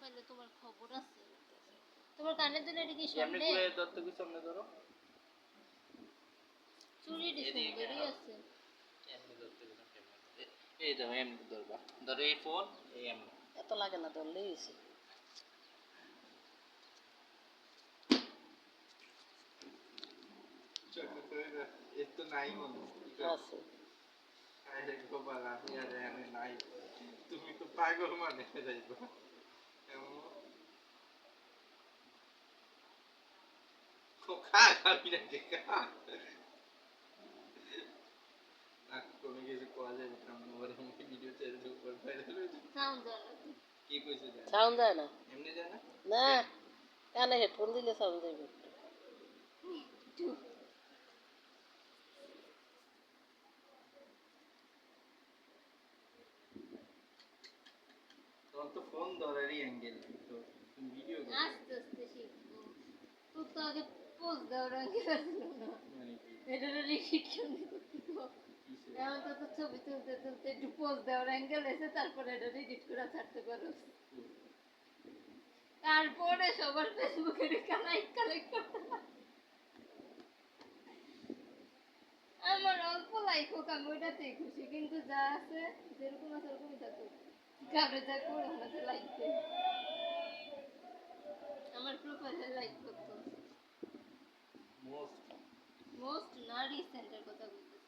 পাইলে তোমার খবর আছে। তোমার কানের দুল এটা কি এমনি সন্দেহ? করে ধরতে কি সামনে ধরো। চুড়িটি সুন্দরই আছে। এমনি ধরতে কি সামনে। এই দাও এমনি ধরবা। ধরো এই ফোন এই এমনি। এত লাগে না ধরলেই হয়েছে। এতো নাই মনে আছে আরে গোপাল আমি আর এনে নাই তুমি তো পাগল মানে যাইবা খা খাবি না খা কোনো কিছু করা যাবে না আমার ভিডিও ছেড়ে দেবো পর ভাইরাল হয়ে যাবে সাউন্ড যায় না। কি কইছে যায় সাউন্ড যায় না। এমনি যায় না না কানে হেডফোন দিলে সাউন্ড যাবে একটু। তোমার তো ফোন ধরারই অ্যাঙ্গেল তো তুমি ভিডিও করো আস্তে আস্তে শিখবো। তোর তো আগে পোজ দেওয়ার আগে আসলো না। মানে কি এটা রেস্ট্রিকশন দিতে হবে। এখন তো ছবি তুলতে তুলতে একটু পোজ দেওয়ার অ্যাঙ্গেল এসে তারপরে এটা এডিট করে ছাড়তে পারো। তারপরে সবার ফেসবুকে কালেক্ট করতে পারো। আমার অল্প লাইক হোক আমি ওইটাতেই খুশি, কিন্তু যা আছে যেরকম আছে ওরকমই থাকুক। যাবে যা করে আমাকে লাইক দেয়। আমার প্রোফাইলে লাইক করতো মোস্ট মোস্ট না রিসেন্টের কথা বলতেছি।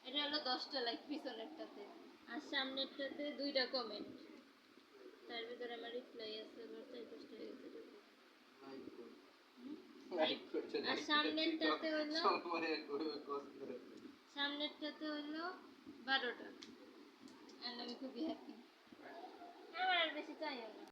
এটা হলো 10টা লাইক পিছনেরটাতে, আর সামনেরটাতে 2টা কমেন্ট। তার ভিতরে আমার রিপ্লাই আছে আবার 4-5টা হয়ে গেছে। লাইক করছে আর সামনেরটাতে হলো সময় করে কষ্ট সামনেরটাতে হলো 12টা। আর আমি খুবই হ্যাপি। আমার আর বেশি চাইও না।